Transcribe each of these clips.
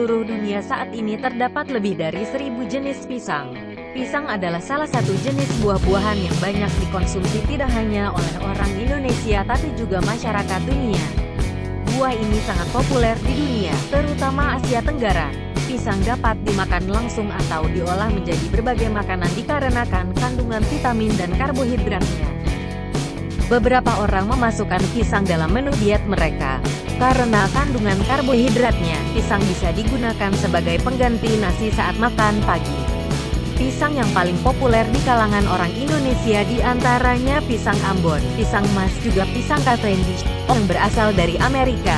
seluruh dunia saat ini terdapat lebih dari 1.000 jenis pisang. Pisang adalah salah satu jenis buah-buahan yang banyak dikonsumsi tidak hanya oleh orang Indonesia tapi juga masyarakat dunia. Buah ini sangat populer di dunia, terutama Asia Tenggara. Pisang dapat dimakan langsung atau diolah menjadi berbagai makanan dikarenakan kandungan vitamin dan karbohidratnya. Beberapa orang memasukkan pisang dalam menu diet mereka. Karena kandungan karbohidratnya, pisang bisa digunakan sebagai pengganti nasi saat makan pagi. Pisang yang paling populer di kalangan orang Indonesia diantaranya pisang Ambon, pisang emas juga pisang Cavendish, yang berasal dari Amerika.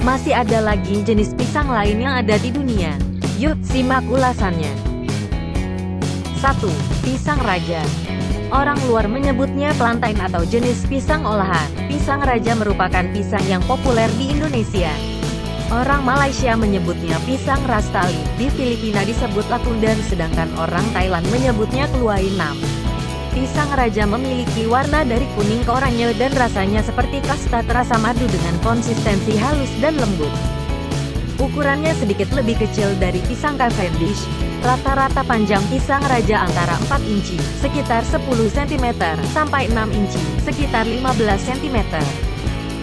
Masih ada lagi jenis pisang lain yang ada di dunia. Yuk, simak ulasannya. 1. Pisang Raja. Orang luar menyebutnya plantain atau jenis pisang olahan. Pisang Raja merupakan pisang yang populer di Indonesia. Orang Malaysia menyebutnya pisang rastali, di Filipina disebut latundan, sedangkan orang Thailand menyebutnya kluai nam. Pisang Raja memiliki warna dari kuning ke oranye dan rasanya seperti kastad rasa madu dengan konsistensi halus dan lembut. Ukurannya sedikit lebih kecil dari pisang Cavendish. Rata-rata panjang pisang Raja antara 4 inci, sekitar 10 cm, sampai 6 inci, sekitar 15 cm.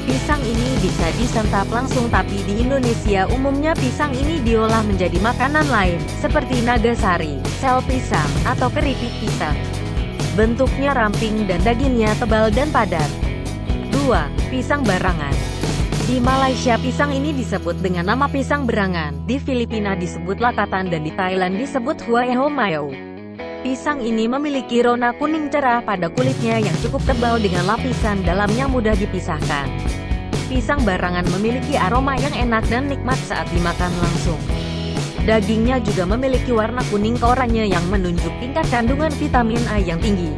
Pisang ini bisa disantap langsung, tapi di Indonesia umumnya pisang ini diolah menjadi makanan lain, seperti nagasari, sel pisang, atau keripik pisang. Bentuknya ramping dan dagingnya tebal dan padat. 2. Pisang Barangan. Di Malaysia pisang ini disebut dengan nama pisang berangan, di Filipina disebut lakatan dan di Thailand disebut huai homao. Pisang ini memiliki warna kuning cerah pada kulitnya yang cukup tebal dengan lapisan dalam yang mudah dipisahkan. Pisang Barangan memiliki aroma yang enak dan nikmat saat dimakan langsung. Dagingnya juga memiliki warna kuning ke oranye yang menunjuk tingkat kandungan vitamin A yang tinggi.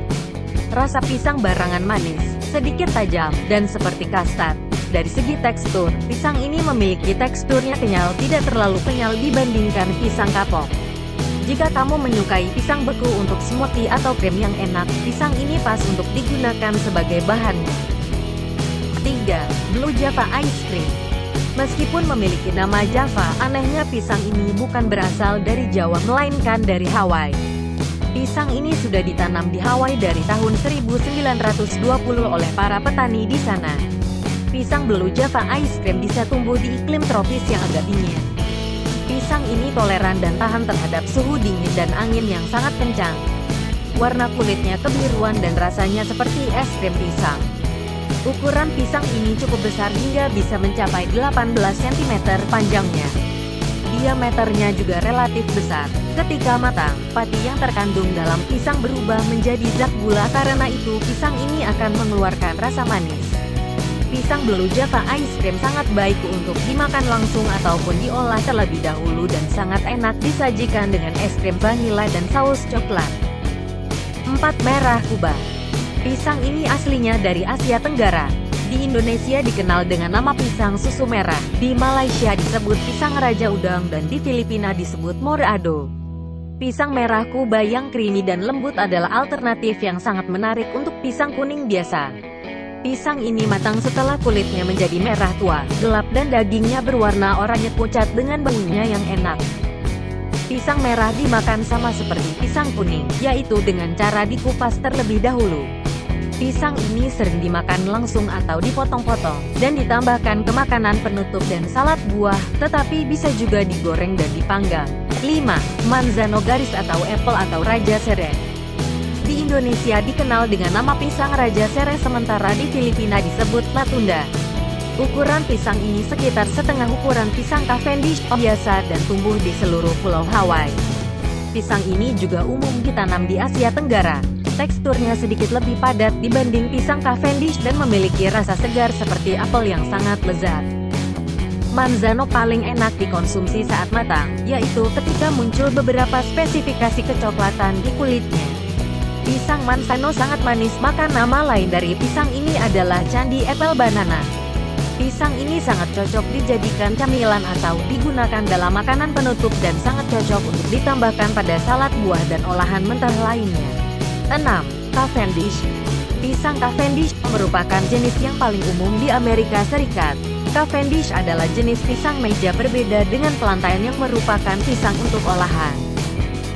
Rasa pisang Barangan manis, sedikit tajam, dan seperti kastad. Dari segi tekstur, pisang ini memiliki teksturnya kenyal, tidak terlalu kenyal dibandingkan pisang kapok. Jika kamu menyukai pisang beku untuk smoothie atau krim yang enak, pisang ini pas untuk digunakan sebagai bahannya. 3. Blue Java Ice Cream. Meskipun memiliki nama Java, anehnya pisang ini bukan berasal dari Jawa melainkan dari Hawaii. Pisang ini sudah ditanam di Hawaii dari tahun 1920 oleh para petani di sana. Pisang Blue Java Ice Cream bisa tumbuh di iklim tropis yang agak dingin. Pisang ini toleran dan tahan terhadap suhu dingin dan angin yang sangat kencang. Warna kulitnya kebiruan dan rasanya seperti es krim pisang. Ukuran pisang ini cukup besar hingga bisa mencapai 18 cm panjangnya. Diameternya juga relatif besar. Ketika matang, pati yang terkandung dalam pisang berubah menjadi zat gula, karena itu pisang ini akan mengeluarkan rasa manis. Pisang Blue Java Ice Cream sangat baik untuk dimakan langsung ataupun diolah terlebih dahulu dan sangat enak disajikan dengan es krim vanila dan saus coklat. 4. Merah Kuba. Pisang ini aslinya dari Asia Tenggara. Di Indonesia dikenal dengan nama pisang susu merah, di Malaysia disebut pisang Raja Udang, dan di Filipina disebut morado. Pisang merah Kuba yang creamy dan lembut adalah alternatif yang sangat menarik untuk pisang kuning biasa. Pisang ini matang setelah kulitnya menjadi merah tua, gelap dan dagingnya berwarna oranye pucat dengan baunya yang enak. Pisang merah dimakan sama seperti pisang kuning, yaitu dengan cara dikupas terlebih dahulu. Pisang ini sering dimakan langsung atau dipotong-potong, dan ditambahkan ke makanan penutup dan salad buah, tetapi bisa juga digoreng dan dipanggang. 5. Manzano garis atau apple atau Raja Serai. Di Indonesia dikenal dengan nama pisang Raja Serai, sementara di Filipina disebut latunda. Ukuran pisang ini sekitar setengah ukuran pisang Cavendish biasa dan tumbuh di seluruh pulau Hawaii. Pisang ini juga umum ditanam di Asia Tenggara. Teksturnya sedikit lebih padat dibanding pisang Cavendish dan memiliki rasa segar seperti apel yang sangat lezat. Manzano paling enak dikonsumsi saat matang, yaitu ketika muncul beberapa spesifikasi kecoklatan di kulitnya. Pisang Manzano sangat manis, maka nama lain dari pisang ini adalah Candi Apple Banana. Pisang ini sangat cocok dijadikan camilan atau digunakan dalam makanan penutup dan sangat cocok untuk ditambahkan pada salad buah dan olahan mentah lainnya. 6. Cavendish. Pisang Cavendish merupakan jenis yang paling umum di Amerika Serikat. Cavendish adalah jenis pisang meja berbeda dengan plantain yang merupakan pisang untuk olahan.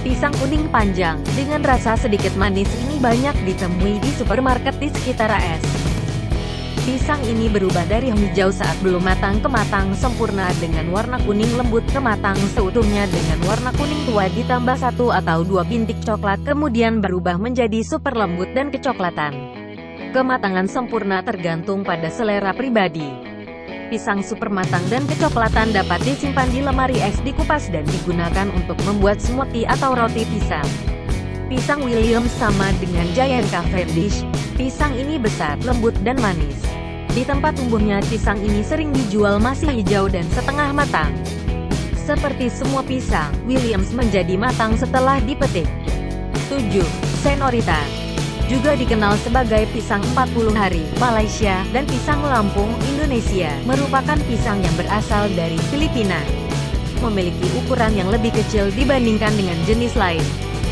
Pisang kuning panjang, dengan rasa sedikit manis ini banyak ditemui di supermarket di sekitar AS. Pisang ini berubah dari hijau saat belum matang ke matang sempurna dengan warna kuning lembut ke matang seutuhnya dengan warna kuning tua ditambah 1 atau 2 bintik coklat kemudian berubah menjadi super lembut dan kecoklatan. Kematangan sempurna tergantung pada selera pribadi. Pisang super matang dan kecoklatan dapat disimpan di lemari es dikupas dan digunakan untuk membuat smoothie atau roti pisang. Pisang Williams sama dengan Giant Cavendish. Pisang ini besar, lembut dan manis. Di tempat tumbuhnya pisang ini sering dijual masih hijau dan setengah matang. Seperti semua pisang, Williams menjadi matang setelah dipetik. 7. Senorita juga dikenal sebagai pisang 40 hari, Malaysia, dan pisang Lampung, Indonesia, merupakan pisang yang berasal dari Filipina. Memiliki ukuran yang lebih kecil dibandingkan dengan jenis lain.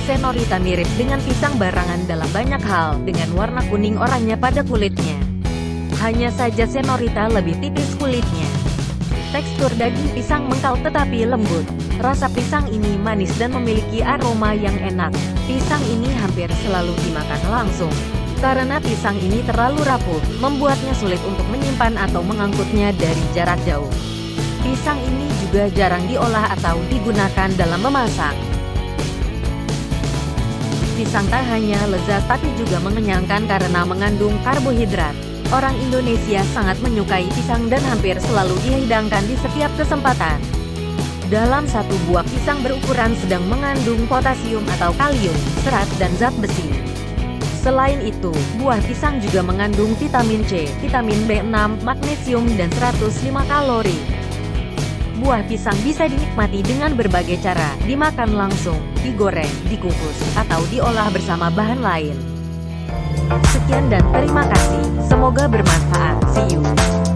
Senorita mirip dengan pisang barangan dalam banyak hal, dengan warna kuning oranye pada kulitnya. Hanya saja Senorita lebih tipis kulitnya. Tekstur daging pisang mengkal tetapi lembut. Rasa pisang ini manis dan memiliki aroma yang enak. Pisang ini hampir selalu dimakan langsung. Karena pisang ini terlalu rapuh, membuatnya sulit untuk menyimpan atau mengangkutnya dari jarak jauh. Pisang ini juga jarang diolah atau digunakan dalam memasak. Pisang tak hanya lezat tapi juga mengenyangkan karena mengandung karbohidrat. Orang Indonesia sangat menyukai pisang dan hampir selalu dihidangkan di setiap kesempatan. Dalam satu buah pisang berukuran sedang mengandung potasium atau kalium, serat dan zat besi. Selain itu, buah pisang juga mengandung vitamin C, vitamin B6, magnesium dan 105 kalori. Buah pisang bisa dinikmati dengan berbagai cara, dimakan langsung, digoreng, dikukus, atau diolah bersama bahan lain. Sekian dan terima kasih, semoga bermanfaat, see you.